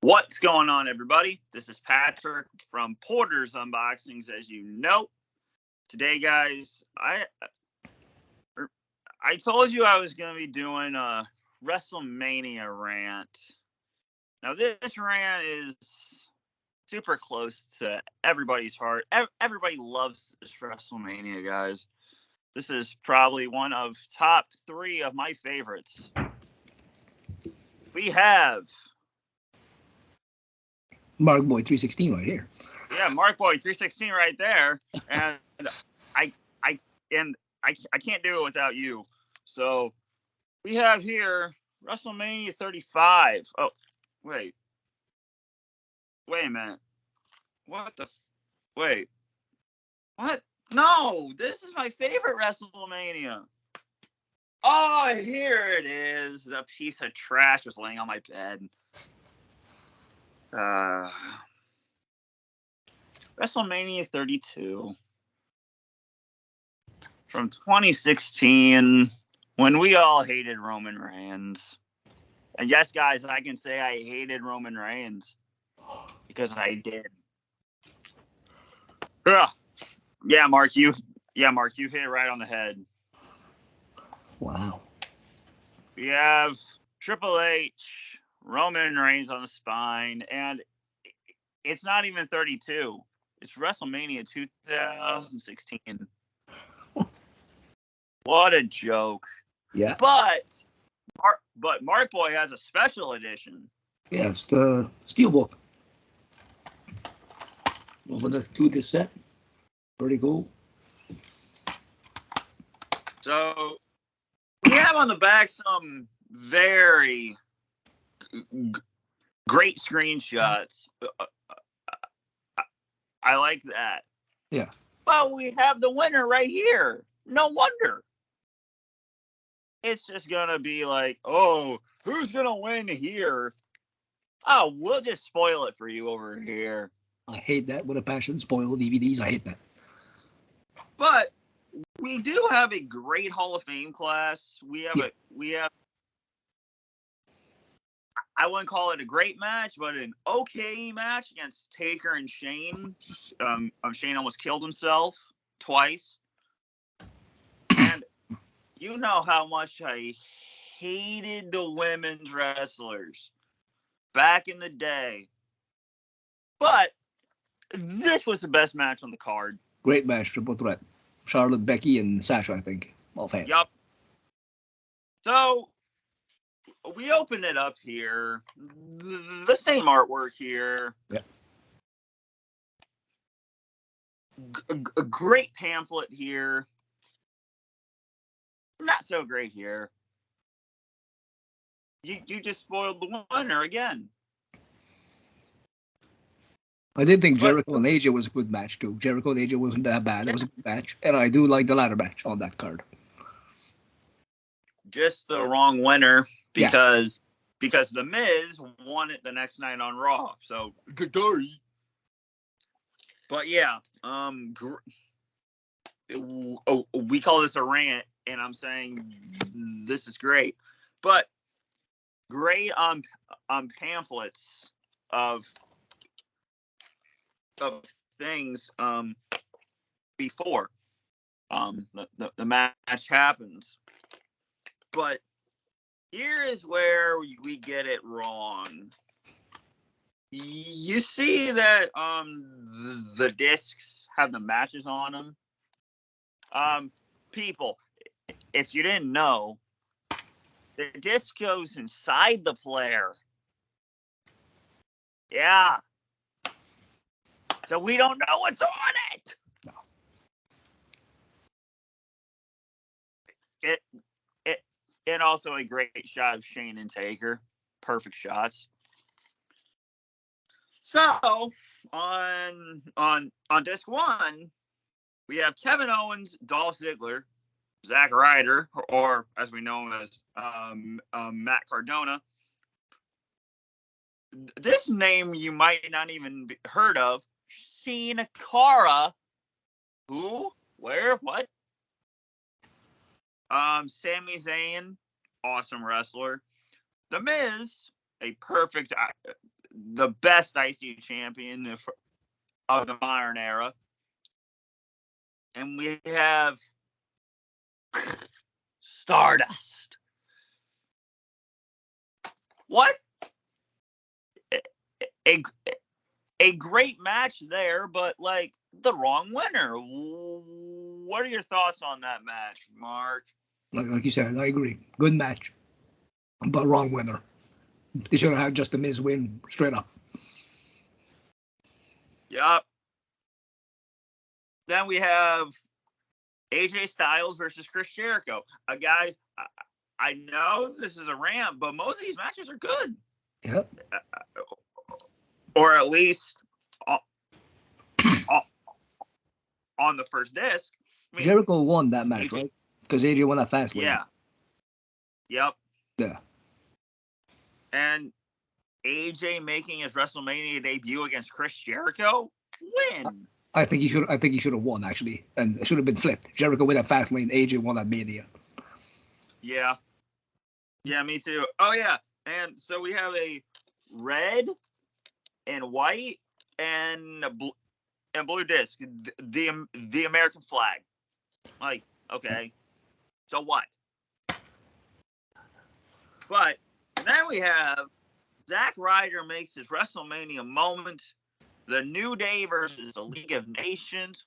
What's going on, everybody? This is Patrick from Porter's Unboxings, as you know. Today, guys, I told you I was going to be doing a WrestleMania rant. Now, this rant is super close to everybody's heart. Everybody loves this WrestleMania, guys. This is probably one of top 3 of my favorites. We have Markboy316 right here. Yeah, Markboy316 right there, and I can't do it without you. So we have here WrestleMania 35. Oh, wait a minute. Wait, what? No, this is my favorite WrestleMania. Oh, here it is. The piece of trash was laying on my bed. WrestleMania 32 from 2016, when we all hated Roman Reigns. And yes, guys, I can say I hated Roman Reigns because I did. Ugh. Yeah, Mark, you hit it right on the head. Wow. We have Triple H, Roman Reigns on the spine, and it's not even 32. It's WrestleMania 2016. What a joke. Yeah. But Markboy has a special edition. Yes, the Steelbook. Open the to this set. Pretty cool. So we have on the back some very great screenshots. I like that. Yeah. Well, we have the winner right here. No wonder. It's just going to be like, oh, who's going to win here? Oh, we'll just spoil it for you over here. I hate that with a passion. Spoil DVDs. I hate that. But we do have a great Hall of Fame class. We have I wouldn't call it a great match, but an okay match against Taker and Shane. Shane almost killed himself twice. And you know how much I hated the women's wrestlers back in the day. But this was the best match on the card. Great match, triple threat. Charlotte, Becky, and Sasha, I think. All fans. Yup. So we open it up here. The same artwork here. Yep. A great pamphlet here. Not so great here. You just spoiled the winner again. I did think Jericho and AJ was a good match too. Jericho and AJ wasn't that bad. It was a good match. And I do like the ladder match on that card. Just the wrong winner because The Miz won it the next night on Raw. So good day. But yeah, we call this a rant, and I'm saying this is great. But great pamphlets of things before the match happens. But here is where we get it wrong. You see that the discs have the matches on them. People, if you didn't know, the disc goes inside the player. Yeah. So we don't know what's on it. No. And also a great shot of Shane and Taker. Perfect shots. So on disc 1, we have Kevin Owens, Dolph Ziggler, Zack Ryder, or as we know him as Matt Cardona. This name you might not even heard of. Sin Cara. Who? Where? What? Sami Zayn, awesome wrestler. The Miz, a perfect the best IC champion of the modern era. And we have Stardust. What? A great match there, but like the wrong winner. What are your thoughts on that match, Mark? Like you said, I agree. Good match, but wrong winner. They should have had just the Miz win straight up. Yup. Then we have AJ Styles versus Chris Jericho. A guy, I know this is a rant, but most of these matches are good. Yep. Or at least on the first disc. I mean, Jericho won that match, right? Because AJ won that fast lane. Yeah. Yep. Yeah. And AJ making his WrestleMania debut against Chris Jericho, win. I think he should have won, actually, and it should have been flipped. Jericho won that fast lane, AJ won that Mania. Yeah. Yeah, me too. Oh yeah, and so we have a red and white and blue disc, the American flag. Like, okay, so what? But then we have Zack Ryder makes his WrestleMania moment. The New Day versus the League of Nations.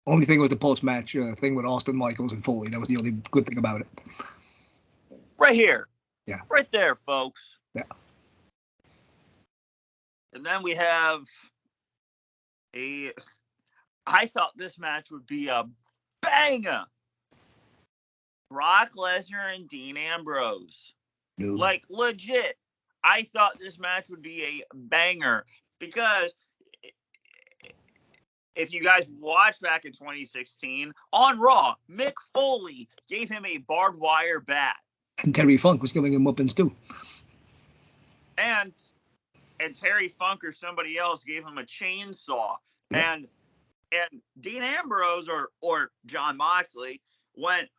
Only thing was the post-match thing with Austin Michaels and Foley. That was the only good thing about it. Right here. Yeah. Right there, folks. Yeah. And then we have I thought this match would be a banger. Brock Lesnar and Dean Ambrose. No. Like, legit. I thought this match would be a banger because if you guys watched back in 2016 on Raw, Mick Foley gave him a barbed wire bat. And Terry Funk was giving him weapons too. And Terry Funk or somebody else gave him a chainsaw. Yeah. And Dean Ambrose or Jon Moxley went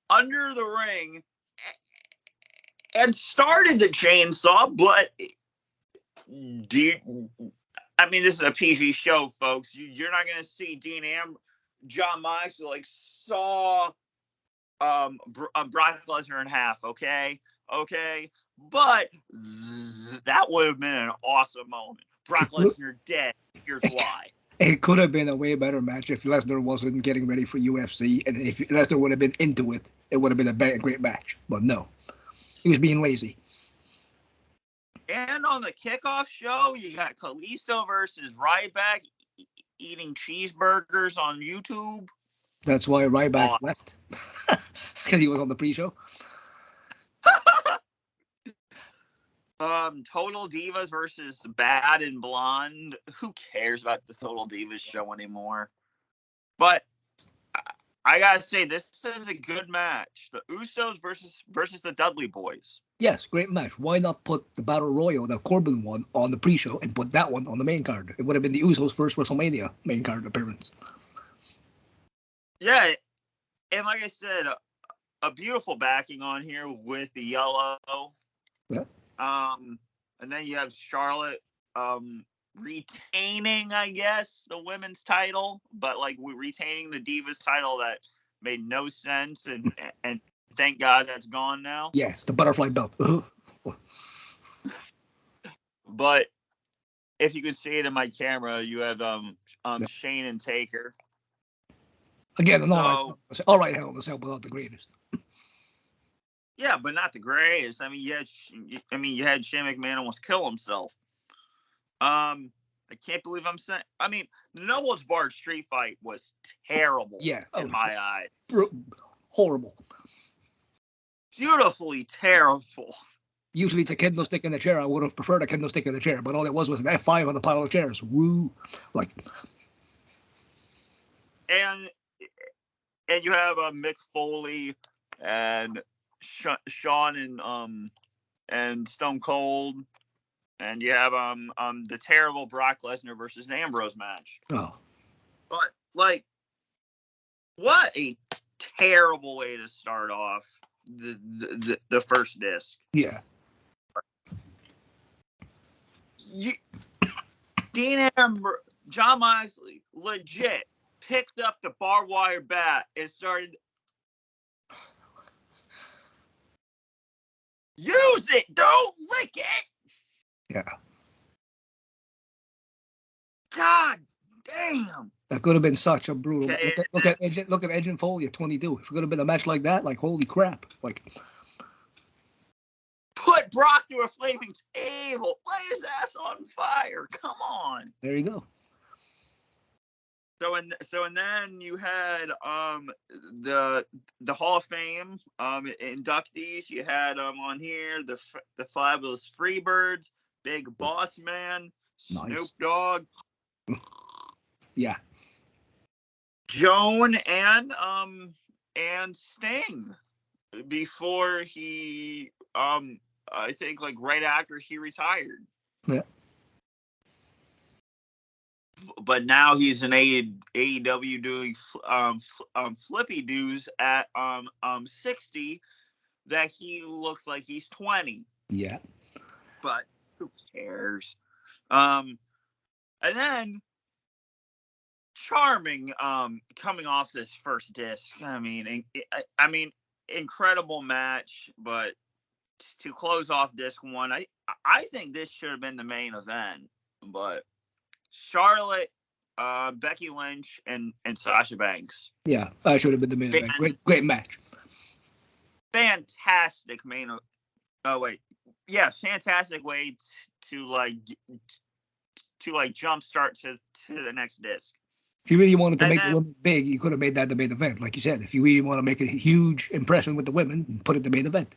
under the ring and started the chainsaw, but this is a PG show, folks. You're not going to see Jon Moxley like saw Brock Lesnar in half, okay? But that would have been an awesome moment. Brock Lesnar dead. Here's why. It could have been a way better match if Lesnar wasn't getting ready for UFC, and if Lesnar would have been into it, it would have been a great match. But no, he was being lazy. And on the kickoff show, you got Kalisto versus Ryback eating cheeseburgers on YouTube. That's why Ryback left, because he was on the pre-show. Total Divas versus Bad and Blonde. Who cares about the Total Divas show anymore? But I gotta say, this is a good match. The Usos versus the Dudley Boys. Yes, great match. Why not put the Battle Royal, the Corbin one, on the pre-show and put that one on the main card? It would have been the Usos' first WrestleMania main card appearance. Yeah, and like I said, a beautiful backing on here with the yellow. Yeah. And then you have Charlotte retaining, I guess, the women's title, but like retaining the Divas title that made no sense, and thank God that's gone now. Yes, the butterfly belt. But if you could see it in my camera, you have Shane and Taker. Again, all right, hell in a cell, but not the greatest. Yeah, but not the greatest. I mean, you had Shane McMahon almost kill himself. I can't believe I'm saying. I mean, the Nobles Bar street fight was terrible. Yeah, in my eye, horrible. Beautifully terrible. Usually it's a kendo stick in the chair. I would have preferred a kendo stick in the chair, but all it was an F5 on the pile of chairs. Woo! Like. And you have Mick Foley and Shawn and Stone Cold, and you have the terrible Brock Lesnar versus Ambrose match. Oh. But like, what a terrible way to start off the first disc. Yeah. you, John Moxley legit picked up the barbed wire bat and started. Use it, don't lick it. Yeah. God damn. That could have been such a brutal. Okay. Look at Edge and Foley at 22. If it could have been a match like that, like holy crap, like put Brock through a flaming table, light his ass on fire. Come on. There you go. So and then you had the Hall of Fame inductees. You had on here the Fabulous Freebirds, Big Boss Man, Snoop Nice. Dogg. Yeah. Joan and Sting before he I think like right after he retired. Yeah. But now he's in AEW doing flippy doos at 60 that he looks like he's 20. Yeah. But who cares? And then charming coming off this first disc. I mean, incredible match, but to close off disc 1, I think this should have been the main event, but Charlotte, Becky Lynch, and Sasha Banks. Yeah, I should have been the main event. Great match. Fantastic main. Oh wait, yeah, fantastic way to jumpstart to the next disc. If you really wanted to make the women big, you could have made that the main event, like you said. If you really want to make a huge impression with the women, put it the main event.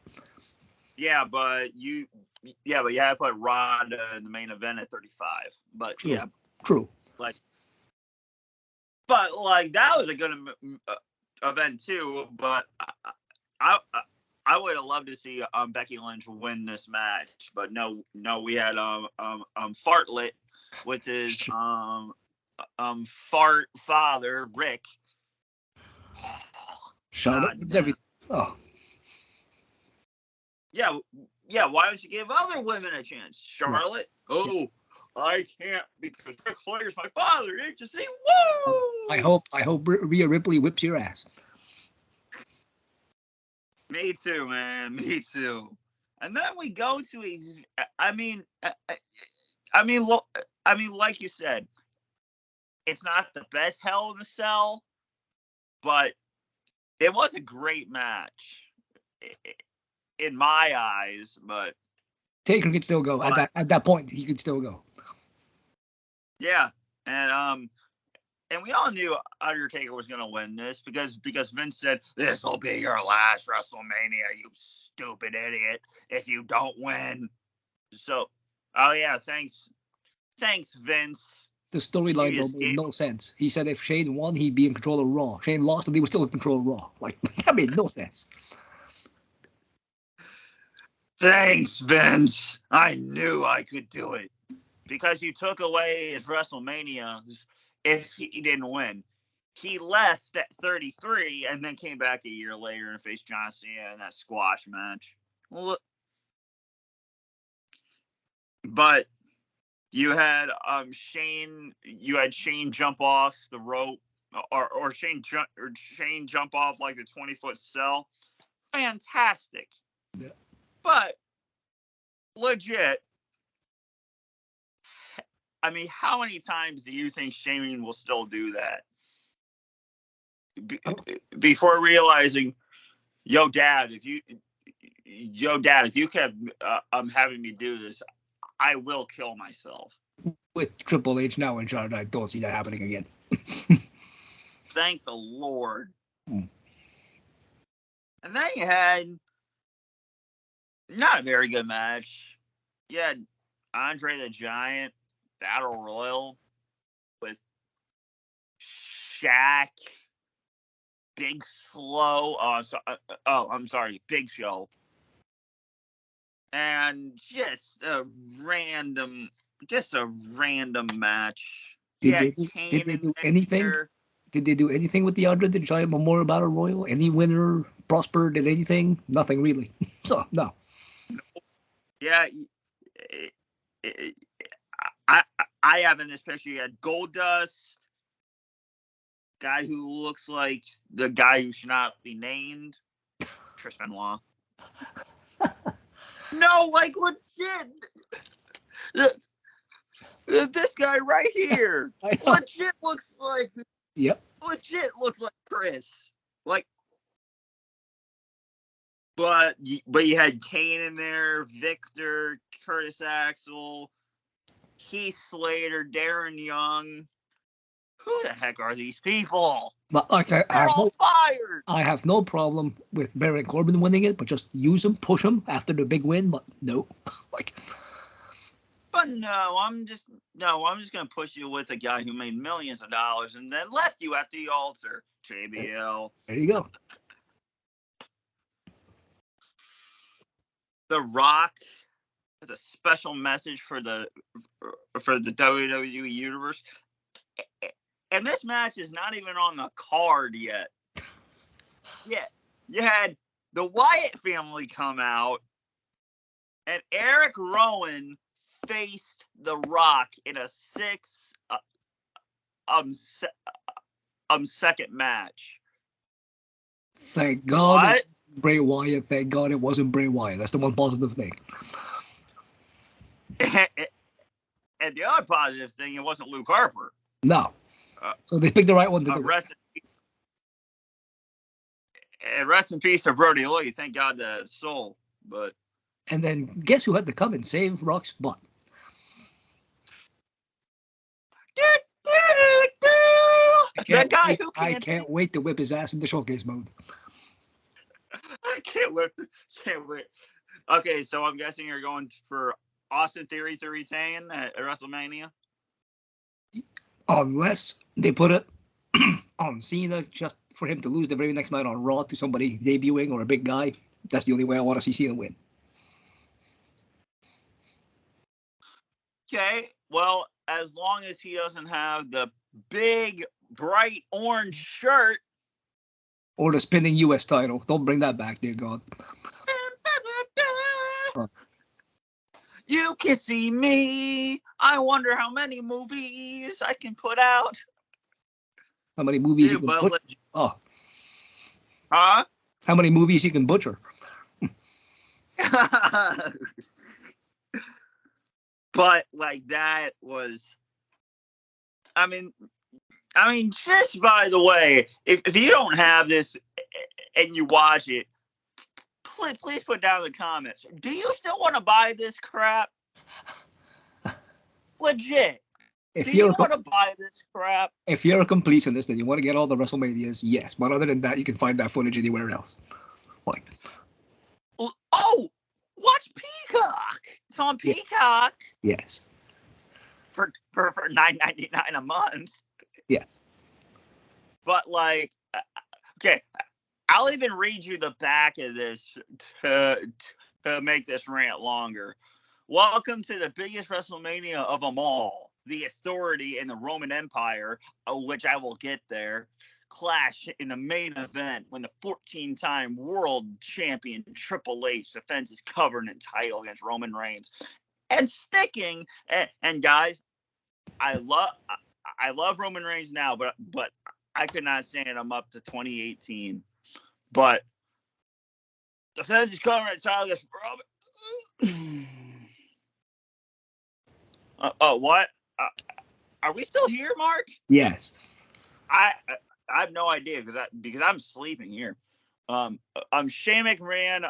Yeah, but you had to put Ronda in the main event at 35. But True. Yeah, true. But that was a good event too. But I would have loved to see Becky Lynch win this match. But no, we had Fartlet, which is Fart father Rick. Charlotte wins everything. Oh. Yeah. Why don't you give other women a chance, Charlotte? Yeah. Oh, I can't because Ric Flair's my father. Didn't you see? Woo! I hope Rhea Ripley whips your ass. Me too, man. Me too. And then we go to like you said, it's not the best Hell in a Cell, but it was a great match in my eyes. But Taker could still go at that point. He could still go. Yeah, and we all knew Undertaker was going to win this because Vince said this will be your last WrestleMania, you stupid idiot. If you don't win, so thanks Vince. The storyline made no sense. He said if Shane won, he'd be in control of Raw. Shane lost, and he was still in control of Raw. Like that made no sense. Thanks, Vince. I knew I could do it. Because you took away his WrestleMania if he didn't win. He left at 33 and then came back a year later and faced John Cena in that squash match. But you had Shane jump off the rope or Shane jump off like the 20-foot cell. Fantastic. Yeah. But legit, I mean, how many times do you think Shane will still do that? Before realizing, yo, Dad, if you kept having me do this, I will kill myself. With Triple H now in charge, I don't see that happening again. Thank the Lord. And then you had not a very good match. You had Andre the Giant Battle Royal with Shaq, Big Slow. I'm sorry, Big Show, and just a random match. Did they do anything? There. Did they do anything with the Andre the Giant Memorial Battle Royal? Any winner prospered? Did anything? Nothing really. So no. Yeah. I have in this picture, you had Goldust, guy who looks like the guy who should not be named, Trish Benoit. No, like legit. This guy right here legit looks like Chris. Like, but you had Kane in there, Victor, Curtis Axel, Heath Slater, Darren Young. Who the heck are these people? They're all fired. I have no problem with Baron Corbin winning it, but just use him, push him after the big win. But no, like. But no, I'm just gonna push you with a guy who made millions of dollars and then left you at the altar. JBL. There you go. The Rock has a special message for the WWE universe. And this match is not even on the card yet. Yeah, you had the Wyatt family come out, and Eric Rowan faced The Rock in a second match. Thank God. What? Bray Wyatt. Thank God it wasn't Bray Wyatt. That's the one positive thing. And the other positive thing, it wasn't Luke Harper. No. So they picked the right one to do it. Rest in peace to Brody Lee. Thank God the soul. But and then guess who had to come and save Rock's butt? I can't wait to whip his ass in the showcase mode. I can't wait. Okay, so I'm guessing you're going for Austin Theory to retain at WrestleMania? Unless they put it on Cena just for him to lose the very next night on Raw to somebody debuting or a big guy. That's the only way I want to see Cena win. Okay, well, as long as he doesn't have the big, bright orange shirt. Or the spinning U.S. title. Don't bring that back, dear God. You can see me. I wonder how many movies I can put out. How many movies you can butcher? Oh. Huh? How many movies you can butcher? But like that was, I mean, just by the way, if you don't have this and you watch it, please put down in the comments. Do you still want to buy this crap? Legit. Do you want to buy this crap? If you're a completionist and you want to get all the WrestleManias, yes. But other than that, you can find that footage anywhere else. Like, oh, watch Peacock. It's on Peacock. Yes. For $9.99 a month. Yes. But like, okay, I'll even read you the back of this to make this rant longer. Welcome to the biggest WrestleMania of them all. The Authority and the Roman Empire, which I will get there, clash in the main event when the 14-time world champion Triple H defends his covenant title against Roman Reigns. And sticking, and guys, I love Roman Reigns now, but I could not stand him up to 2018. But defends his covenant title against Roman. What? Are we still here, Mark? Yes. I have no idea because I'm sleeping here. Shane McMahon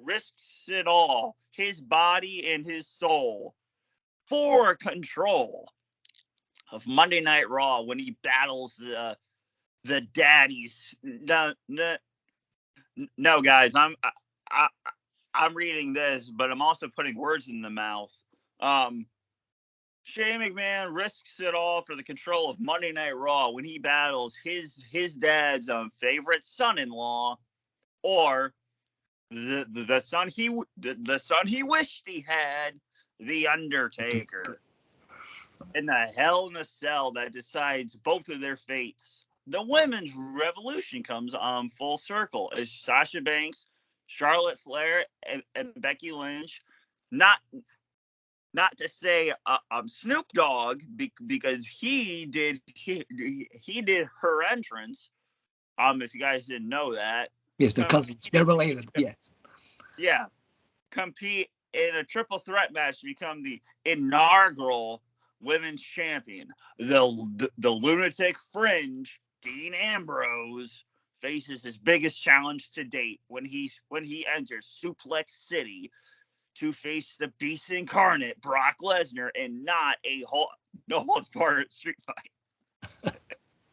risks it all, his body and his soul, for control of Monday Night Raw when he battles the daddies. No, guys, I'm reading this, but I'm also putting words in the mouth. Shane McMahon risks it all for the control of Monday Night Raw when he battles his dad's favorite son-in-law, or the son he wished he had, The Undertaker, in the Hell in a Cell that decides both of their fates. The women's revolution comes full circle as Sasha Banks, Charlotte Flair, and Becky Lynch not not to say Snoop Dogg because he did her entrance. If you guys didn't know that. Yes, they're cousins. They're related. Yes. Yeah. Compete in a triple threat match to become the inaugural women's champion. The lunatic fringe, Dean Ambrose, faces his biggest challenge to date when he enters Suplex City to face the beast incarnate, Brock Lesnar, and not a no holds barred street fight.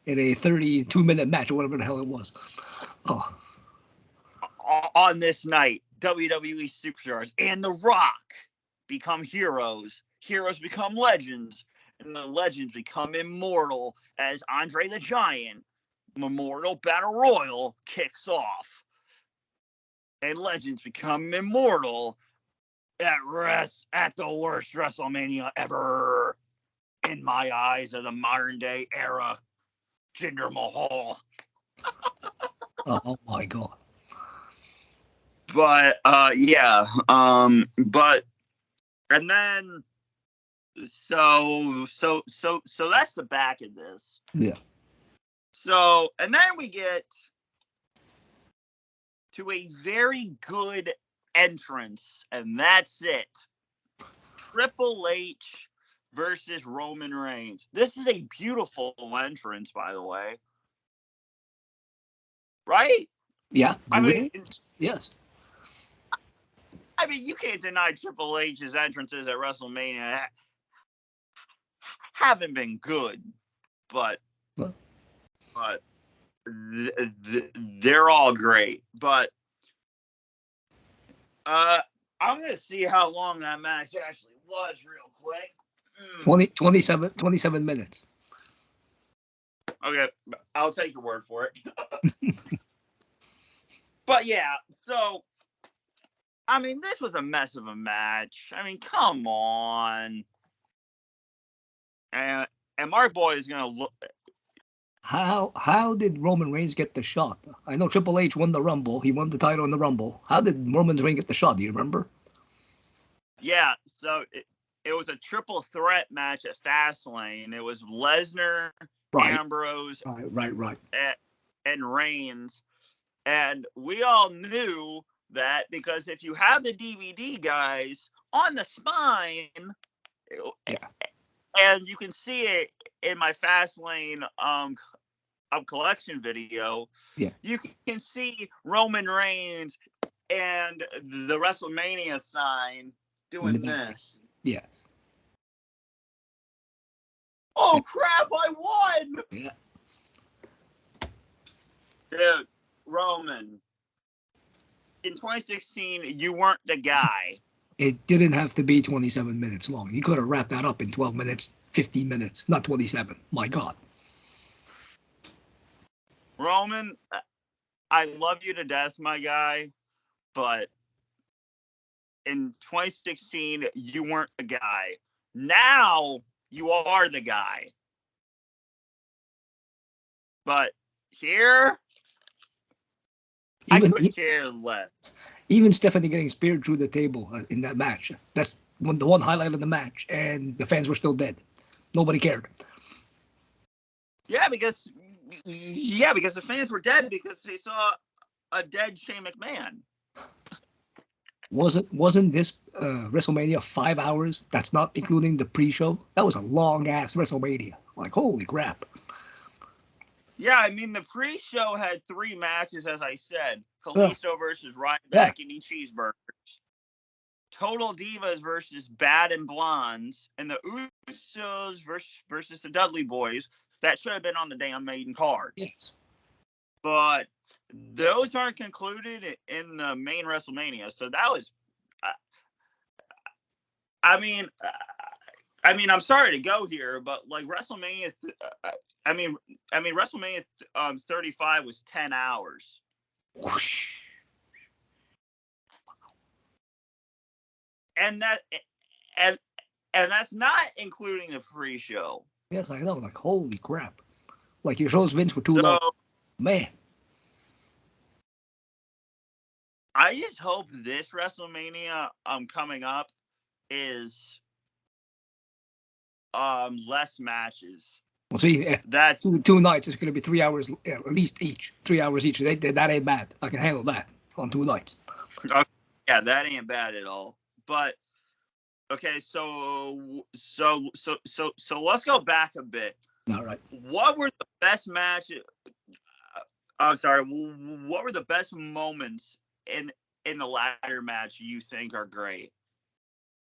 In a 32-minute match or whatever the hell it was. Oh. On this night, WWE superstars and The Rock become heroes. Heroes become legends. And the legends become immortal as Andre the Giant Memorial Battle Royal kicks off. And legends become immortal at the worst WrestleMania ever in my eyes of the modern day era. Jinder Mahal. Oh my God. But yeah. But and then so that's the back of this. Yeah. So and then we get to a very good entrance, and that's it. Triple H versus Roman Reigns. This is a beautiful entrance, by the way. Right? Yeah. I mean, yes. I mean, you can't deny Triple H's entrances at WrestleMania haven't been good, but they're all great. But I'm gonna see how long that match actually was, real quick. 27 minutes. Okay, I'll take your word for it. But yeah, so I mean, this was a mess of a match. I mean, come on. And Markboy is gonna look. How did Roman Reigns get the shot? I know Triple H won the Rumble. He won the title in the Rumble. How did Roman Reigns get the shot? Do you remember? Yeah, so it was a triple threat match at Fastlane. It was Lesnar, Ambrose, right, and Reigns. And we all knew that because if you have the DVD, guys, on the spine, and you can see it in my Fastlane collection video, you can see Roman Reigns and the WrestleMania sign doing this. Yes. Oh crap! I won. Yeah. Dude, Roman. In 2016, you weren't the guy. It didn't have to be 27 minutes long. You could have wrapped that up in 12 minutes, 15 minutes, not 27. My God. Roman, I love you to death, my guy, but in 2016, you weren't the guy. Now, you are the guy. But here, I couldn't care less. Even Stephanie getting speared through the table in that match. That's the one highlight of the match, and the fans were still dead. Nobody cared. Yeah, because the fans were dead because they saw a dead Shane McMahon. Wasn't this WrestleMania 5 hours? That's not including the pre-show. That was a long ass WrestleMania. Like, holy crap. Yeah, I mean, the pre-show had 3 matches, as I said. Kalisto versus Ryback eating cheeseburgers. Total Divas versus Bad and Blondes. And the Usos versus the Dudley Boys. That should have been on the damn main card. Yes. But those aren't concluded in the main WrestleMania. So that was... I mean, I'm sorry to go here, but like WrestleMania... WrestleMania 35 was 10 hours. Whoosh. And that's not including the pre-show. Yes, I know. Like, holy crap. Like, your shows, Vince, were too long. Man. I just hope this WrestleMania coming up is less matches. Well, see, That's two nights. It's going to be 3 hours at least each. 3 hours each. That ain't bad. I can handle that on 2 nights. Yeah, that ain't bad at all. But okay, so let's go back a bit. All right. What were the best matches? I'm sorry. What were the best moments in the ladder match you think are great?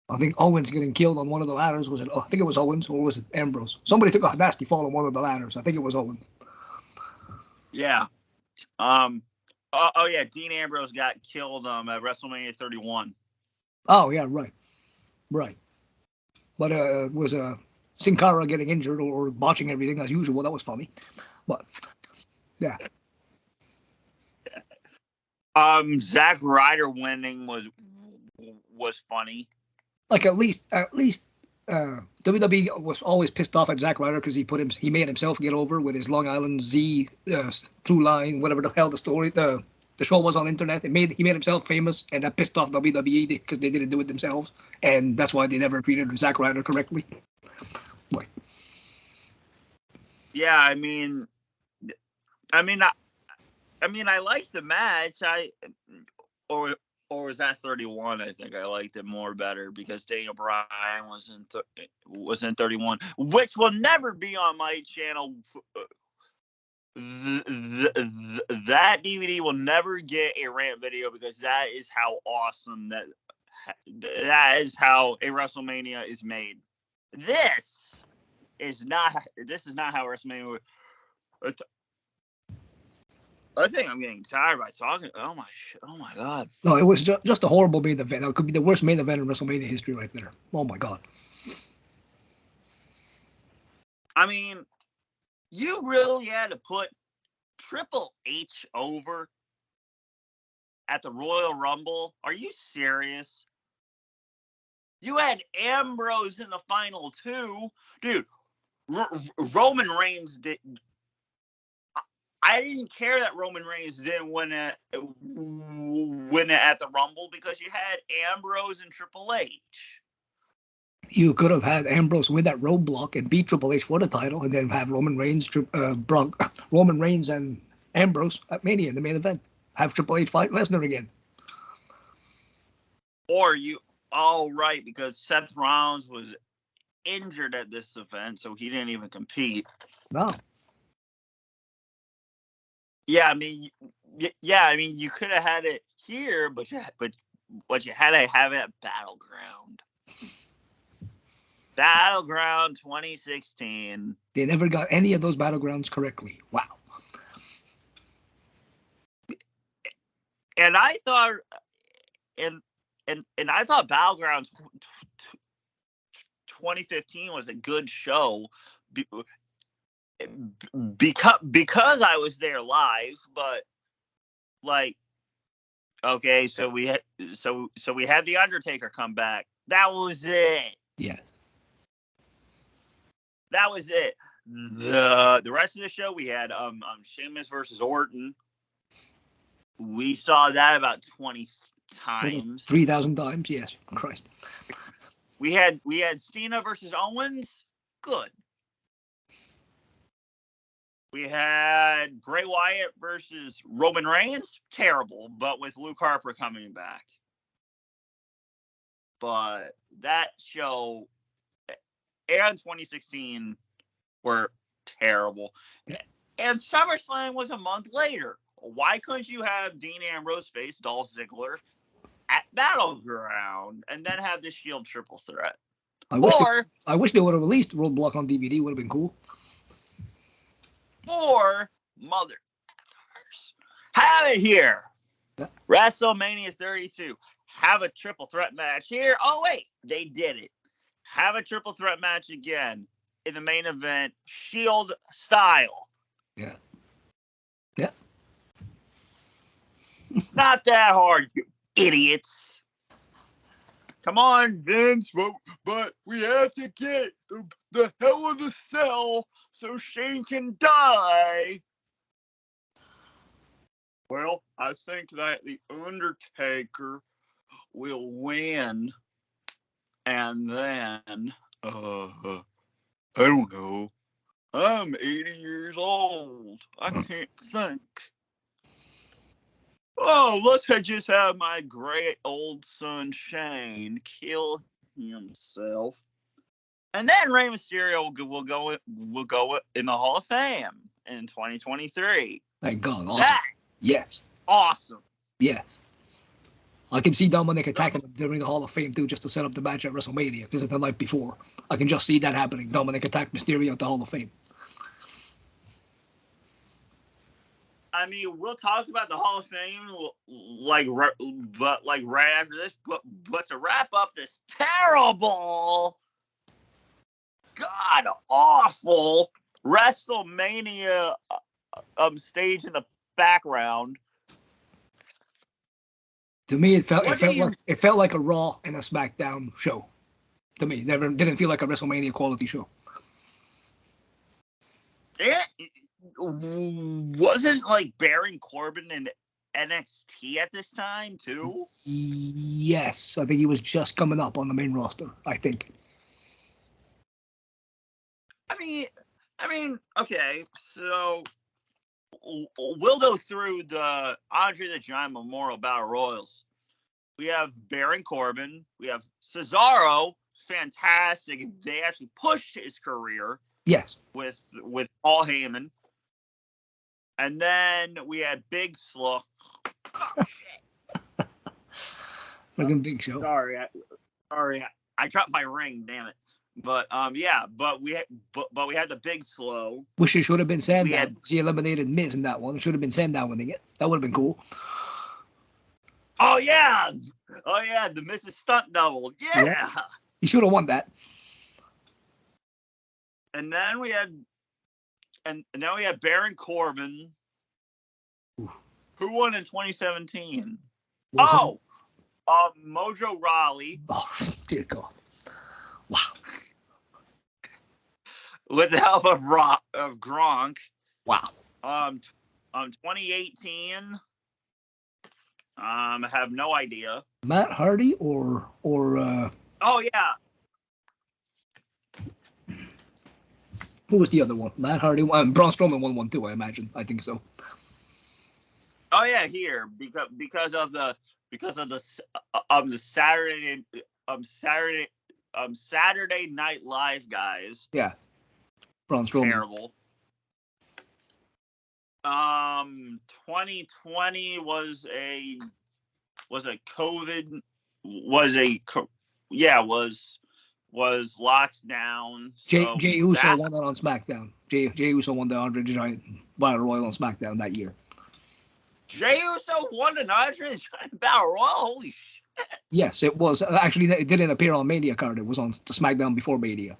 I think Owens getting killed on one of the ladders. Was it? I think it was Owens, or was it Ambrose? Somebody took a nasty fall on one of the ladders. I think it was Owens. Yeah. Yeah. Dean Ambrose got killed at WrestleMania 31. Oh yeah, right. But was Sin Cara getting injured or botching everything as usual? That was funny. But yeah. Zack Ryder winning was funny. Like at least WWE was always pissed off at Zack Ryder because he made himself get over with his Long Island Z through line, whatever the hell the story the show was on internet. He made himself famous, and that pissed off WWE because they didn't do it themselves, and that's why they never treated Zack Ryder correctly. Boy. Yeah, I mean, I liked the match. Or was that 31? I think I liked it more better because Daniel Bryan was in 31, which will never be on my channel. That DVD will never get a rant video because that is how awesome that is how a WrestleMania is made. This is not how WrestleMania would. I think I'm getting tired by talking. Oh my god. No, it was just a horrible main event. It could be the worst main event in WrestleMania history right there. Oh my god. I mean, you really had to put Triple H over at the Royal Rumble? Are you serious? You had Ambrose in the final 2. Dude, Roman Reigns did. I didn't care that Roman Reigns didn't win it at the Rumble because you had Ambrose and Triple H. You could have had Ambrose win that roadblock and beat Triple H for the title, and then have Roman Reigns and Ambrose at Mania in the main event. Have Triple H fight Lesnar again. Or right, because Seth Rollins was injured at this event, so he didn't even compete. No. Yeah, I mean, you could have had it here, but you had to have it at Battleground. Battleground 2016. They never got any of those battlegrounds correctly. Wow. And I thought, and I thought Battleground 2015 was a good show because I was there live. But like, okay, so we had the Undertaker come back. That was it. Yes. That was it. The rest of the show, we had Sheamus versus Orton. We saw that about 20 times. 3,000 times, yes. Christ. We had Cena versus Owens. Good. We had Bray Wyatt versus Roman Reigns. Terrible, but with Luke Harper coming back. But that show and 2016 were terrible. And SummerSlam was a month later. Why couldn't you have Dean Ambrose face Dolph Ziggler at Battleground and then have the Shield triple threat? I wish they would have released Roadblock on DVD. Would have been cool. Or mothers, have it here. Yeah. WrestleMania 32. Have a triple threat match here. Oh wait, they did it. Have a triple threat match again in the main event, Shield style. Yeah. Yeah. Not that hard, you idiots. Come on, Vince, but we have to get the Hell in a Cell so Shane can die. Well, I think that the Undertaker will win, and then I don't know. I'm 80 years old. I can't think. Oh, let's just have my great old son Shane kill himself. And then Rey Mysterio will go in the Hall of Fame in 2023. Thank God. Awesome. That Yes. awesome. Yes. I can see Dominic attacking him during the Hall of Fame too, just to set up the match at WrestleMania, because it's the night before. I can just see that happening. Dominic attack Mysterio at the Hall of Fame. I mean, we'll talk about the Hall of Fame right after this. But to wrap up this terrible, god awful WrestleMania stage in the background. To me, it felt like a Raw and a SmackDown show. To me, didn't feel like a WrestleMania quality show. It wasn't like Baron Corbin in NXT at this time too. Yes, I think he was just coming up on the main roster. I think. I mean, okay, so we'll go through the Andre the Giant Memorial Battle Royals. We have Baron Corbin. We have Cesaro. Fantastic. They actually pushed his career. Yes. With Paul Heyman. And then we had Big Slow. Oh, shit. Freaking Big Show. Sorry, I dropped my ring. Damn it. But we had the Big Slow. Wish it should have been Sandown. He eliminated Miz in that one. It should have been Sandown winning it. That would have been cool. Oh yeah, the Mrs. Stunt Double. Yeah. He should have won that. And then we had, Baron Corbin, who won in 2017. Mojo Rawley. Oh, dear God! Wow. With the help of Gronk. Wow. 2018. I have no idea. Matt Hardy or Oh yeah. Who was the other one? Matt Hardy. Braun Strowman won one too. I imagine. I think so. Oh yeah, here because of the Saturday Night Live guys. Yeah. Braun Strowman. Terrible. 2020 was locked down. Jey Uso won that on SmackDown. Jey Uso won the Andre the Giant Battle Royal on SmackDown that year. Jey Uso won an Andre the Giant Battle Royal? Holy shit. Yes, it was. Actually, it didn't appear on Mania card. It was on the SmackDown before Mania.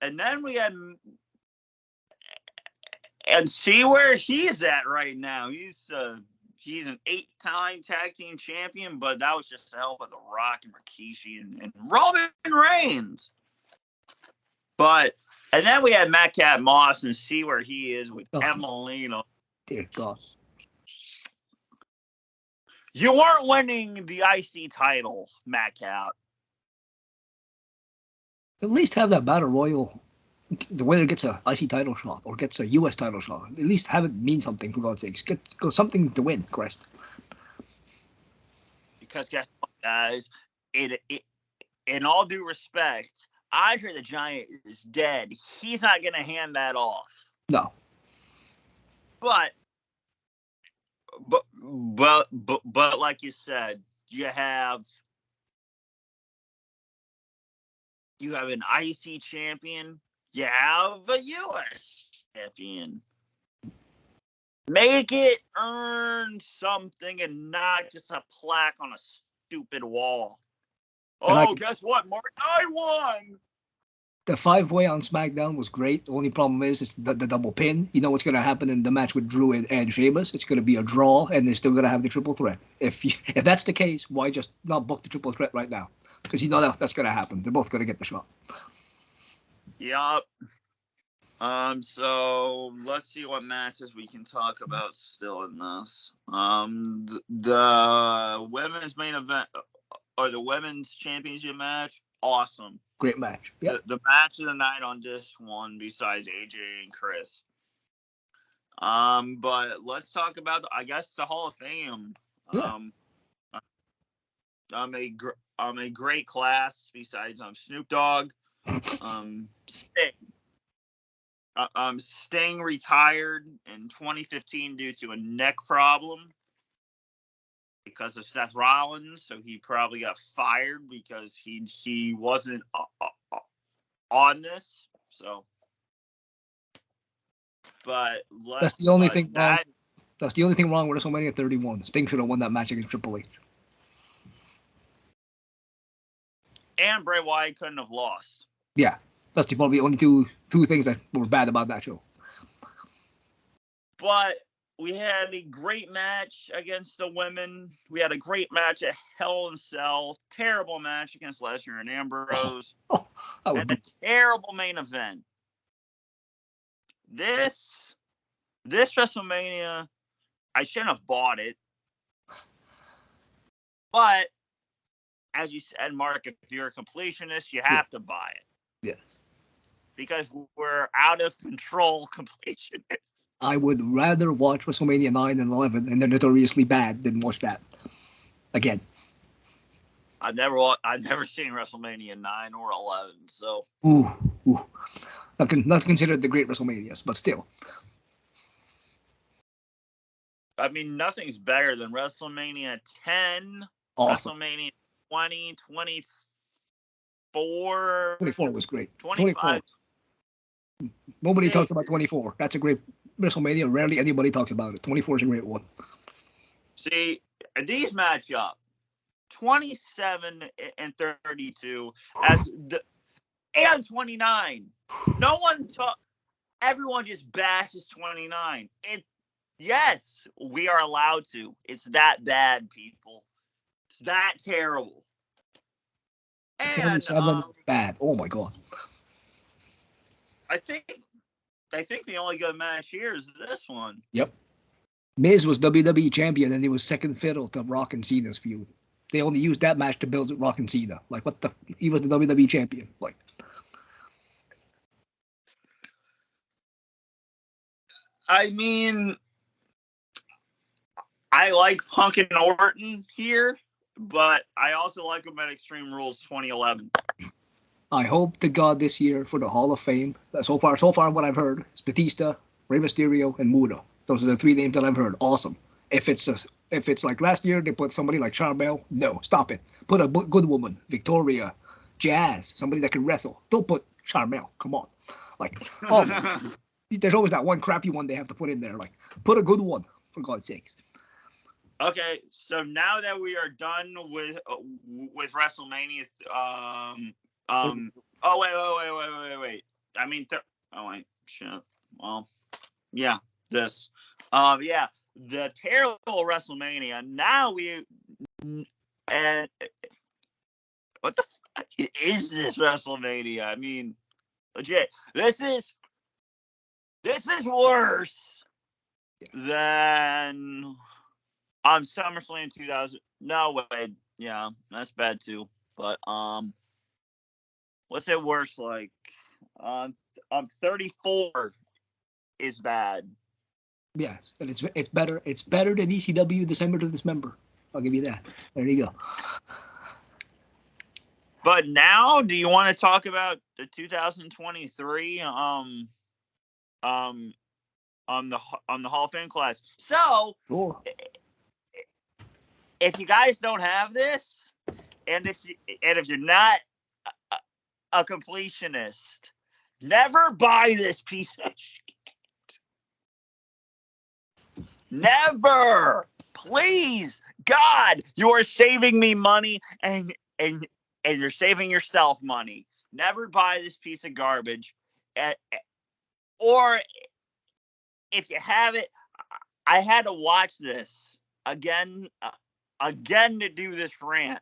And then we had... And see where he's at right now. He's an 8-time tag team champion, but that was just the help of The Rock and Rikishi and Roman Reigns. And then we had Madcap Moss, and see where he is with Emelina. Dear God. You weren't winning the IC title, Madcap. At least have that Battle Royal. The winner gets a IC title shot or gets a US title shot. At least have it mean something, for God's sakes. Get something to win, Christ. Because guess what, guys? In all due respect, Andre the Giant is dead. He's not going to hand that off. No. But like you said, you have an IC champion. You have a U.S. champion. Make it earn something and not just a plaque on a stupid wall. Guess what, Mark? I won! The 5-way on SmackDown was great. The only problem is the double pin. You know what's going to happen in the match with Drew and Sheamus? It's going to be a draw, and they're still going to have the triple threat. If that's the case, why just not book the triple threat right now? Because you know that's going to happen. They're both going to get the shot. Yup. So let's see what matches we can talk about still in this. The women's main event or the women's championship match, awesome. Great match. Yep. The match of the night on this one, besides AJ and Chris. But let's talk about, I guess, the Hall of Fame. Yeah. A great class besides Snoop Dogg. Sting. Sting retired in 2015 due to a neck problem because of Seth Rollins, so he probably got fired because he wasn't on this. So, but that's the only thing wrong. That's the only thing wrong with WrestleMania 31. Sting should have won that match against Triple H. And Bray Wyatt couldn't have lost. Yeah, that's probably the only two things that were bad about that show. But we had a great match against the women. We had a great match at Hell in a Cell. Terrible match against Lesnar and Ambrose. And a terrible main event. This WrestleMania, I shouldn't have bought it. But as you said, Mark, if you're a completionist, you have to buy it. Yes. Because we're out of control completionists. I would rather watch WrestleMania 9 and 11, and they're notoriously bad, than watch that again. I've never seen WrestleMania 9 or 11, so. Ooh. Not considered the great WrestleManias, but still. I mean, nothing's better than WrestleMania 10, awesome. WrestleMania 20, 24. 24 was great. 25. 24. Nobody talks about 24. That's a great WrestleMania. Rarely anybody talks about it. 24 is a great one. See, these match up 27 and 32 and 29. No one everyone just bashes 29. Yes, we are allowed to. It's that bad, people. It's that terrible. And 27 bad. Oh my god. I think the only good match here is this one. Yep. Miz was WWE champion and he was second fiddle to Rock and Cena's feud. They only used that match to build Rock and Cena. Like, what the? He was the WWE champion. Like, I mean, I like Punk and Orton here, but I also like them at Extreme Rules 2011. I hope to God this year for the Hall of Fame. So far what I've heard is Batista, Rey Mysterio, and Muda. Those are the three names that I've heard. Awesome. If it's like last year, they put somebody like Charbel. No, stop it. Put a good woman, Victoria, Jazz, somebody that can wrestle. Don't put Charbel. Come on. Like, oh, there's always that one crappy one they have to put in there. Like, put a good one, for God's sakes. Okay, so now that we are done with WrestleMania, wait. I mean, shit. Well, yeah, this. Yeah, the terrible WrestleMania. Now and what the fuck is this WrestleMania? I mean, legit. This is worse than SummerSlam 2000. No, wait. Yeah, that's bad too. But what's it worse like? 34 is bad. Yes, and it's better. It's better than ECW December to Dismember. I'll give you that. There you go. But now, do you want to talk about the 2023 on the Hall of Fame class? So, sure. If you guys don't have this, and if you're not a completionist, never buy this piece of shit. Never, please, God, you are saving me money and you're saving yourself money. Never buy this piece of garbage. Or if you have it, I had to watch this again to do this rant.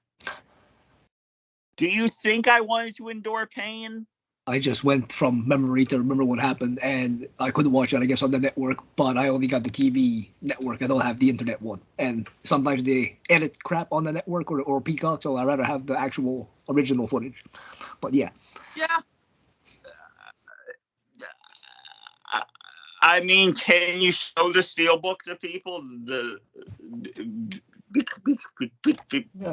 Do you think I wanted to endure pain? I just went from memory to remember what happened, and I couldn't watch it, I guess, on the network, but I only got the TV network. I don't have the internet one. And sometimes they edit crap on the network or Peacock, so I'd rather have the actual original footage. But yeah. Yeah. I mean, can you show the Steelbook to people?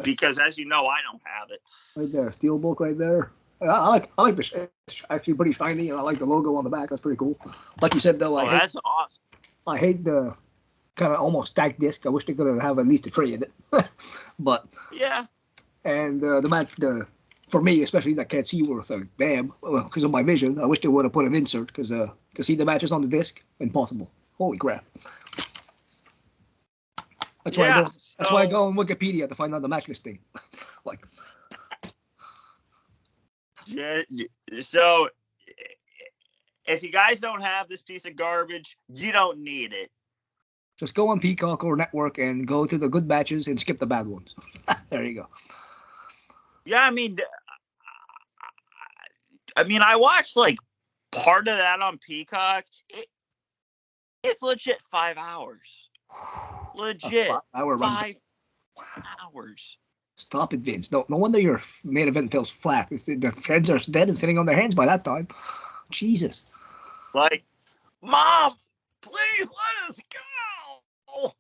Because as you know, I don't have it. Right there, Steelbook right there. I like the. It's actually pretty shiny, and I like the logo on the back. That's pretty cool. Like you said, though, That's awesome. I hate the kind of almost stacked disc. I wish they could have at least a tray in it. But yeah, and the match, for me especially, that can't see worth a damn because of my vision. I wish they would have put an insert because to see the matches on the disc, impossible. Holy crap! That's why that's why I go on Wikipedia to find out the match listing. Like. Yeah, so if you guys don't have this piece of garbage, you don't need it. Just go on Peacock or Network and go to the good matches and skip the bad ones. There you go. Yeah, I mean, I watched like part of that on Peacock. It's legit 5 hours. Legit 5 hours. Stop it, Vince. No wonder your main event feels flat. The fans are dead and sitting on their hands by that time. Jesus. Like, Mom, please let us go.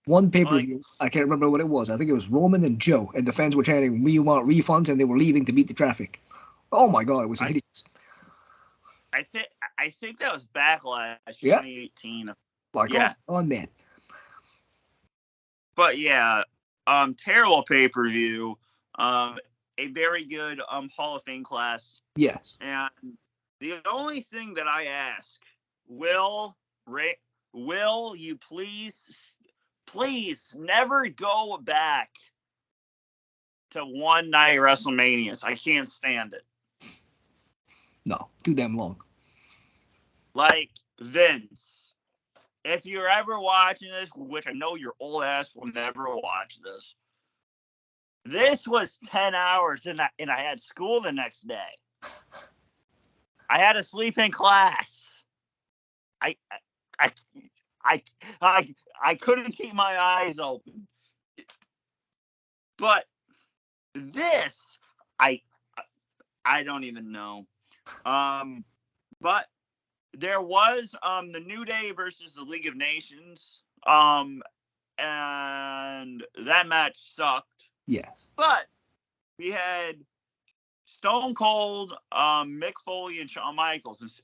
One pay-per-view, I can't remember what it was. I think it was Roman and Joe, and the fans were chanting, "We want refunds," and they were leaving to beat the traffic. Oh my God, it was hideous. I think that was Backlash 2018. Like, yeah. Oh man. But yeah. Terrible pay-per-view, a very good Hall of Fame class. Yes. And the only thing that I ask, will you please never go back to one night WrestleManias? I can't stand it. No, too damn long. Like, Vince, if you're ever watching this, which I know your old ass will never watch this, this was 10 hours and I had school the next day. I had to sleep in class. I couldn't keep my eyes open. But this, I don't even know. But there was the New Day versus the League of Nations, and that match sucked. Yes. But we had Stone Cold, Mick Foley, and Shawn Michaels,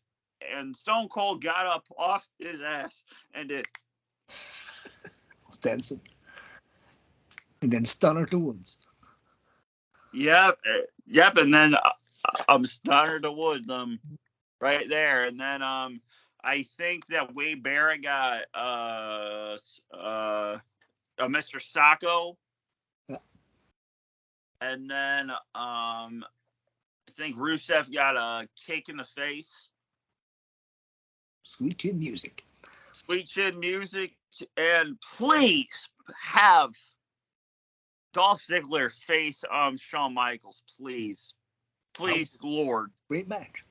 and Stone Cold got up off his ass and did Stenson, and then Stunner to Woods. Yep, and then Stunner to Woods, right there, and then I think that Wade Barrett got Mr. Sacco. Yeah. And then I think Rusev got a kick in the face. Sweet Chin Music. Sweet Chin Music. And please have Dolph Ziggler face Shawn Michaels, please. Please, Lord. Great match.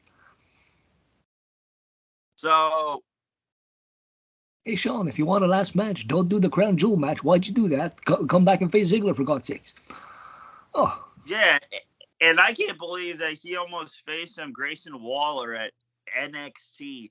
So, hey, Sean, if you want a last match, don't do the Crown Jewel match. Why'd you do that? Come back and face Ziggler, for God's sakes. Oh. Yeah, and I can't believe that he almost faced Grayson Waller at NXT.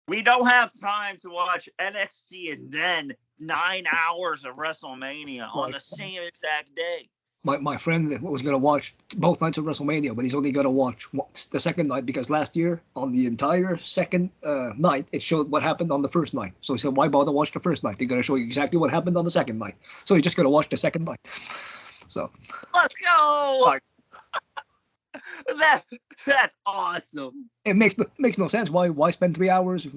We don't have time to watch NXT and then 9 hours of WrestleMania on the same exact day. My friend was going to watch both nights of WrestleMania, but he's only going to watch the second night because last year, on the entire second night, it showed what happened on the first night. So he said, why bother watch the first night? They're going to show you exactly what happened on the second night. So he's just going to watch the second night. So let's go! That's awesome. It makes no sense. Why spend 3 hours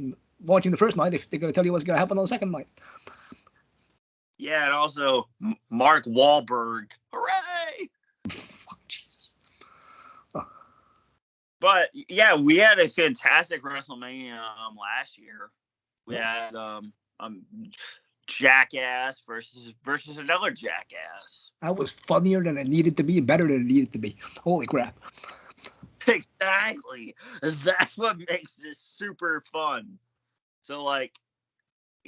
watching the first night if they're going to tell you what's going to happen on the second night? Yeah, and also Mark Wahlberg. Hooray! Fuck, Jesus. Oh. But yeah, we had a fantastic WrestleMania last year. We had Jackass versus another Jackass. That was funnier than it needed to be, better than it needed to be. Holy crap. Exactly. That's what makes this super fun. So, like,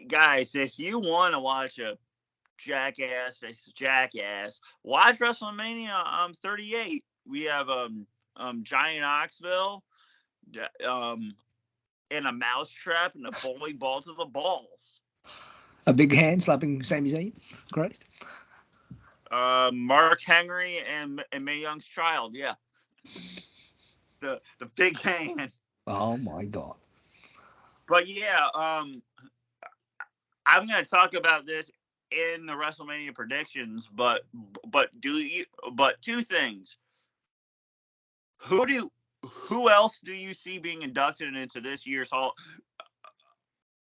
guys, if you want to watch a jackass face a jackass, watch WrestleMania 38. We have Johnny Knoxville in a mousetrap and a bowling ball to the balls. A big hand slapping Sami Zayn. Christ. Mark Henry and Mae Young's child, yeah. The big hand. Oh my God. But yeah, I'm gonna talk about this in the WrestleMania predictions, but two things. Who else do you see being inducted into this year's Hall?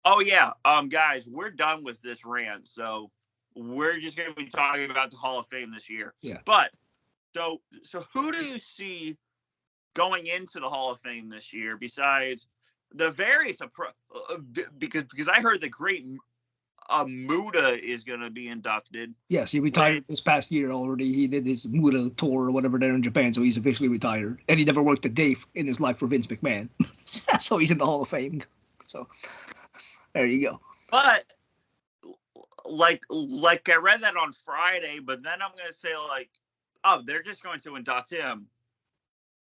Oh yeah, guys, we're done with this rant, so we're just gonna be talking about the Hall of Fame this year. Yeah. But so who do you see going into the Hall of Fame this year besides the various because I heard the great Muda is going to be inducted. Yes, he retired this past year already. He did his Muda tour or whatever there in Japan, so he's officially retired. And he never worked a day in his life for Vince McMahon. So he's in the Hall of Fame. So there you go. But like I read that on Friday, but then I'm going to say like, oh, they're just going to induct him.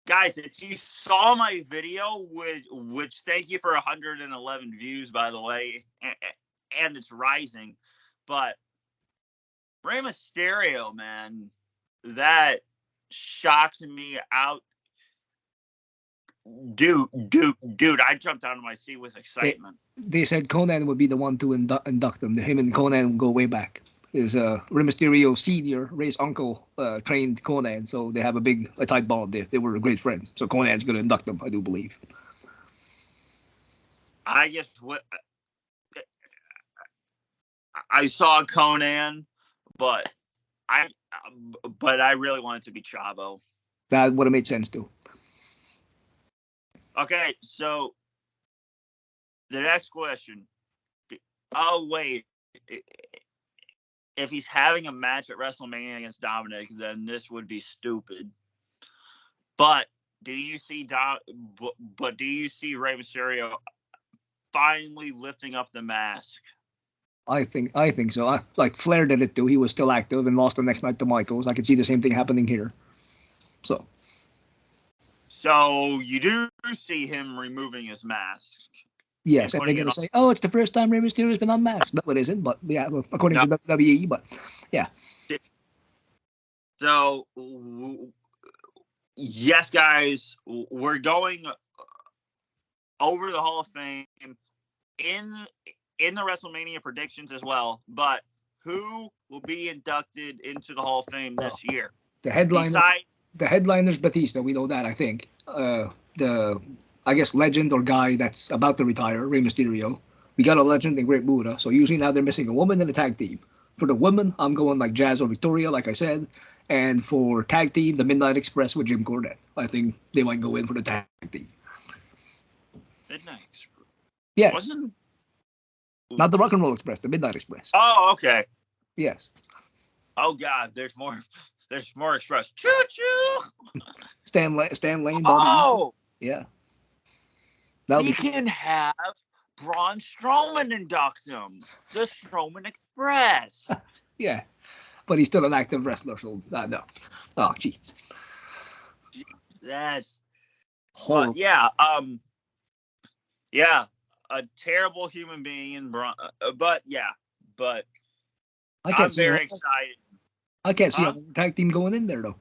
Guys, if you saw my video, which thank you for 111 views, by the way, and it's rising, but Rey Mysterio, man, that shocked me out. Dude, I jumped out of my seat with excitement. They said Conan would be the one to induct him. Him and Conan go way back. Is Rey Mysterio Senior, Rey's uncle, trained Conan, so they have a tight bond. They were great friends. So Conan's going to induct them, I do believe. I saw Conan, but I really wanted to be Chavo. That would have made sense too. Okay, so the next question. Oh wait. If he's having a match at WrestleMania against Dominic, then this would be stupid. But do you see Rey Mysterio finally lifting up the mask? I think so. Like Flair did it too. He was still active and lost the next night to Michaels. I could see the same thing happening here. So you do see him removing his mask. Yes, and they're going to say, oh, it's the first time Rey Mysterio's been unmasked. No, it isn't, but yeah, according to WWE, but yeah. So, yes, guys, we're going over the Hall of Fame in the WrestleMania predictions as well, but who will be inducted into the Hall of Fame this year? The headliner's Batista, we know that, I think. I guess legend or guy that's about to retire, Rey Mysterio. We got a legend in Great Muta, so usually now they're missing a woman in a tag team. For the women, I'm going like Jazz or Victoria, like I said. And for tag team, the Midnight Express with Jim Cornette. I think they might go in for the tag team. Midnight Express? Yes. Not the Rock and Roll Express, the Midnight Express. Oh, okay. Yes. Oh, God, there's more Express. Choo-choo! Stan Lane. Oh! Yeah. We can have Braun Strowman induct him. The Strowman Express. Yeah. But he's still an active wrestler, so no. Oh, jeez. That's horrible. Yeah, a terrible human being in Braun, but I'm very excited. I can't see a tag team going in there, though.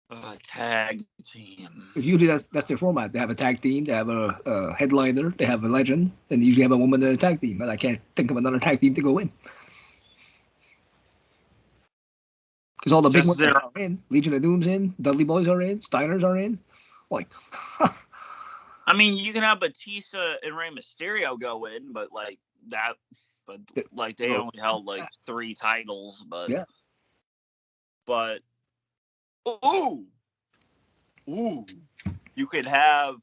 A tag team. Because usually that's their format. They have a tag team, they have a headliner, they have a legend, and they usually have a woman in a tag team. But I can't think of another tag team to go in. Because all the big ones are in. Legion of Doom's in, Dudley Boys are in, Steiners are in. Like, I mean, you can have Batista and Rey Mysterio go in, but like that, but like they only held like 3 titles, but yeah. But you could have,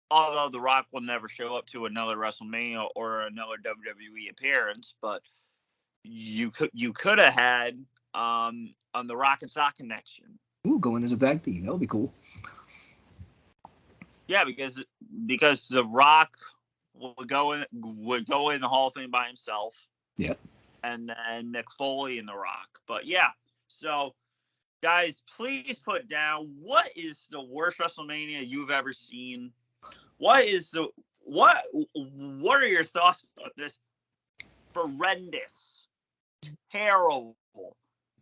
although The Rock will never show up to another WrestleMania or another WWE appearance, but you could have had on the Rock and Sock connection. Ooh, going as a tag team. That would be cool. Yeah, because The Rock would go in the Hall of Fame by himself. Yeah. And then Mick Foley and The Rock. But yeah, so guys, please put down what is the worst WrestleMania you've ever seen. What are your thoughts about this horrendous, terrible,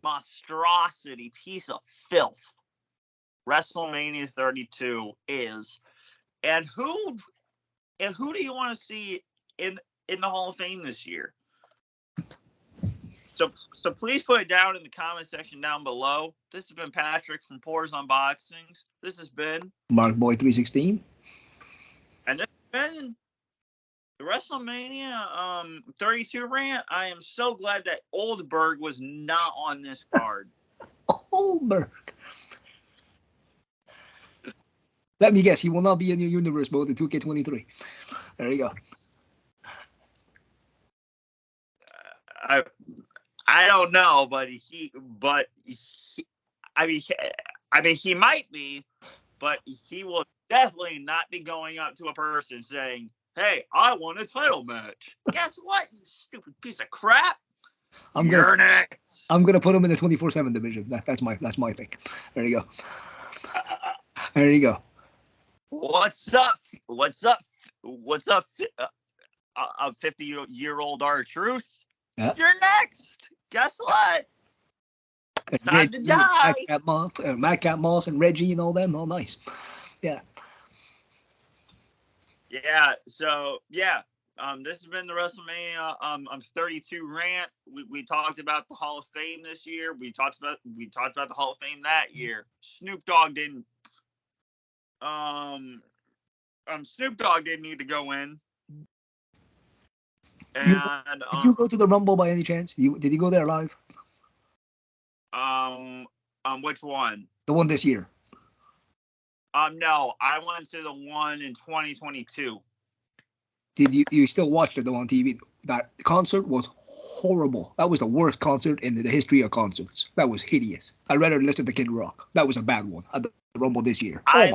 monstrosity piece of filth WrestleMania 32 is? And who do you want to see in the Hall of Fame this year? So please put it down in the comment section down below. This has been Patrick from Pours Unboxings. This has been Markboy316. And this has been the WrestleMania 32 rant. I am so glad that Oldberg was not on this card. Oldberg. Let me guess, he will not be in your universe mode in 2K23. There you go. I don't know, but he might be, but he will definitely not be going up to a person saying, "Hey, I won a title match." Guess what, you stupid piece of crap? You're next. I'm gonna put him in the 24/7 division. That's my thing. There you go. There you go. What's up? 50-year-old R-Truth. Yeah. You're next. Guess what? It's time to die. Madcap Moss and Reggie and all them. All nice. Yeah. Yeah. So yeah. This has been the WrestleMania 32 rant. We talked about the Hall of Fame this year. We talked about the Hall of Fame that year. Snoop Dogg didn't need to go in. And did you go to the Rumble by any chance? Did you go there live? Which one? The one this year. No, I went to the one in 2022. Did you still watched it though on TV? That concert was horrible. That was the worst concert in the history of concerts. That was hideous. I'd rather listen to Kid Rock. That was a bad one at the Rumble this year. I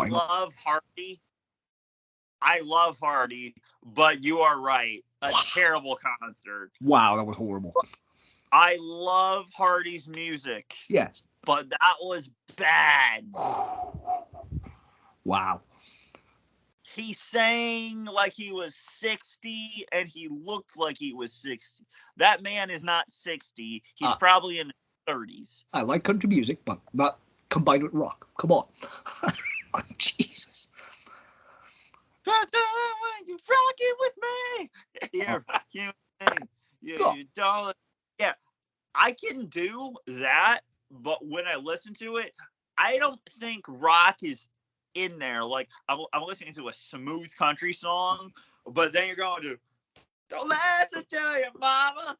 love Hardy, but you are right. A terrible concert. Wow, that was horrible. I love Hardy's music. Yes. But that was bad. Wow. He sang like he was 60 and he looked like he was 60. That man is not 60. He's probably in his 30s. I like country music, but not combined with rock. Come on. Jesus. You rocking with me. You're rocking with me. You don't. Yeah, I can do that, but when I listen to it, I don't think rock is in there. Like I'm listening to a smooth country song, but then you're going to "Don't listen to your mama."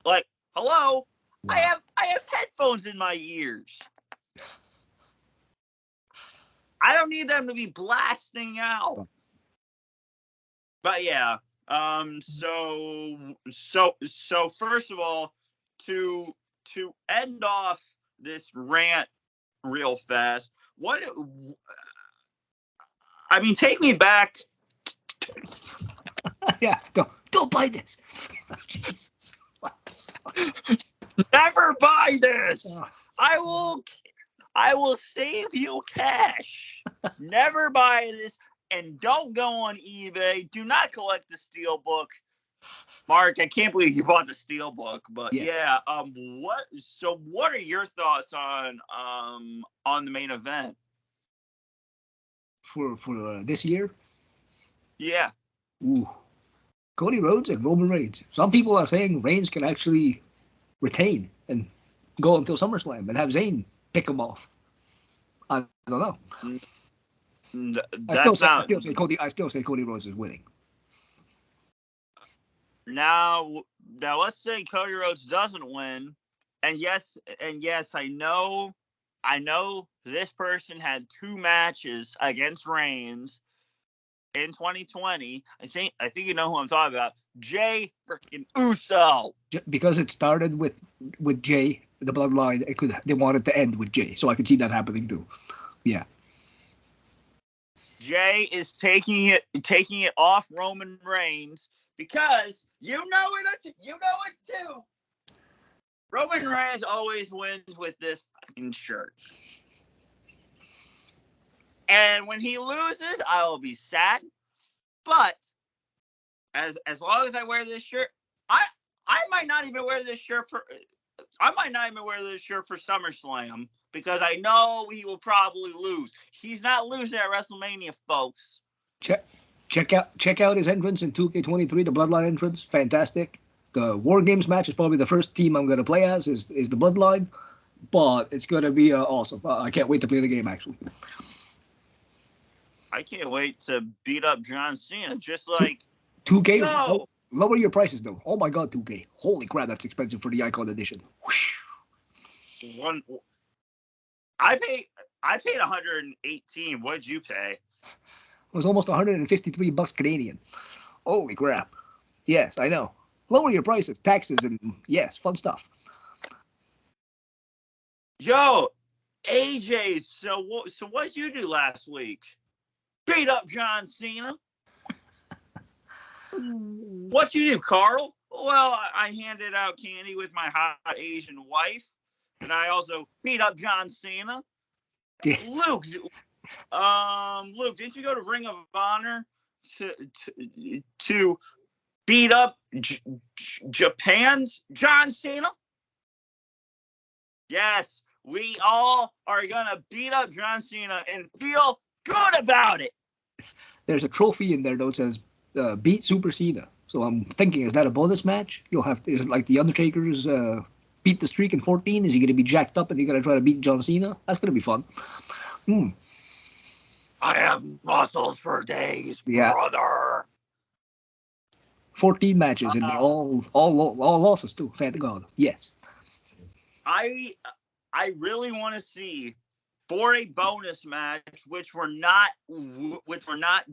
Like hello. Wow. I have headphones in my ears. I don't need them to be blasting out. But yeah, so first of all, to end off this rant real fast, take me back. Yeah, don't buy this. Jesus. Never buy this. I will save you cash. Never buy this. And don't go on eBay. Do not collect the Steelbook. Mark, I can't believe you bought the Steelbook. But yeah, what are your thoughts on the main event for this year? Yeah. Ooh, Cody Rhodes and Roman Reigns. Some people are saying Reigns can actually retain and go until SummerSlam and have Zayn pick him off. I don't know. I still say Cody Rhodes is winning. Now let's say Cody Rhodes doesn't win, and yes, I know this person had 2 matches against Reigns, in 2020. I think you know who I'm talking about. Jay freaking Uso. Because it started with Jay, the bloodline. They wanted to end with Jay, so I could see that happening too. Yeah. Jay is taking it off Roman Reigns because you know it too. Roman Reigns always wins with this fucking shirt. And when he loses, I will be sad. But as long as I wear this shirt, I might not even wear this shirt for SummerSlam because I know he will probably lose. He's not losing at WrestleMania, folks. Check out his entrance in 2K23, the Bloodline entrance. Fantastic. The War Games match is probably the first team I'm going to play as is the Bloodline, but it's going to be awesome. I can't wait to play the game, actually. I can't wait to beat up John Cena, just like 2K. No. Lower your prices, though. Oh my God, 2K. Holy crap, that's expensive for the Icon Edition. I paid 118. What'd you pay? It was almost 153 bucks Canadian. Holy crap. Yes, I know. Lower your prices, taxes, and yes, fun stuff. Yo, AJ, so what'd you do last week? Beat up John Cena? What'd you do, Carl? Well, I handed out candy with my hot Asian wife, and I also beat up John Cena. Luke, didn't you go to Ring of Honor to beat up Japan's John Cena? Yes, we all are gonna beat up John Cena and feel good about it. There's a trophy in there though. It says beat Super Cena. So I'm thinking, is that a bonus match? Is it like the Undertaker's beat the streak in 14? Is he going to be jacked up and he's going to try to beat John Cena? That's going to be fun. I have muscles for days, yeah. brother. 14 matches and they're all losses too. Thank God. Yes. I really want to see for a bonus match, which we're not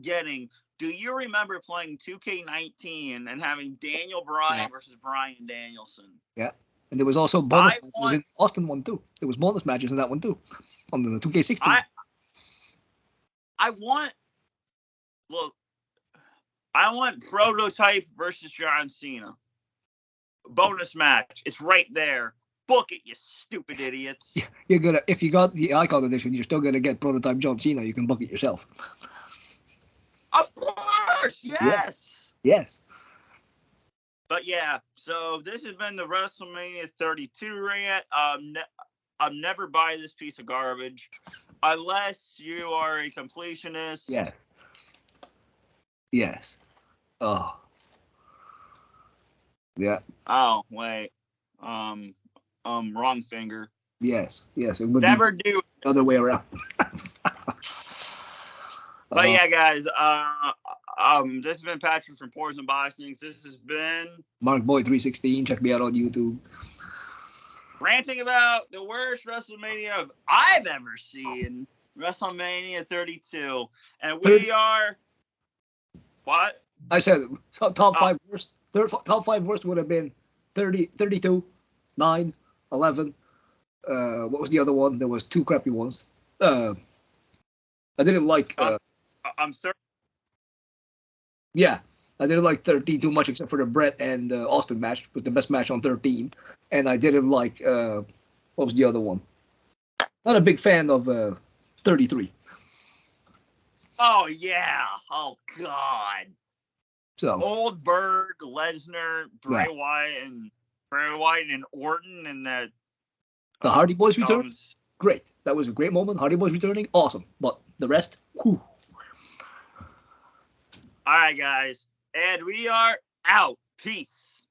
getting. Do you remember playing 2K19 and having Daniel Bryan versus Bryan Danielson? Yeah. And there was also bonus matches in Austin one too. There was bonus matches in that one too. On the 2K16. I want Prototype versus John Cena. Bonus match. It's right there. Book it, you stupid idiots. You're gonna, if you got the Icon Edition, you're still gonna get Prototype John Cena. You can book it yourself. Of course, yes. Yeah. Yes. But yeah, so this has been the WrestleMania 32 rant. I'll never buy this piece of garbage unless you are a completionist. Yeah. Yes. Oh. Yeah. Oh wait. Wrong finger. Yes. It would never do the other way around. But yeah, guys. This has been Patrick from Poison Boxing. This has been Markboy316. Check me out on YouTube. Ranting about the worst WrestleMania I've ever seen. WrestleMania 32, and we are. What? I said top five worst. Top five worst would have been 30, 32, 9, 11. What was the other one? There was two crappy ones. I didn't like. I'm 30. Yeah, I didn't like 13 too much, except for the Brett and Austin match. It was the best match on 13, and I didn't like. What was the other one? Not a big fan of 33. Oh yeah! Oh God! So Goldberg, Lesnar, Bray Wyatt, and Orton, and that. The Hardy Boys return. Great. That was a great moment. Hardy Boys returning. Awesome. But the rest, whew. All right, guys. And we are out. Peace.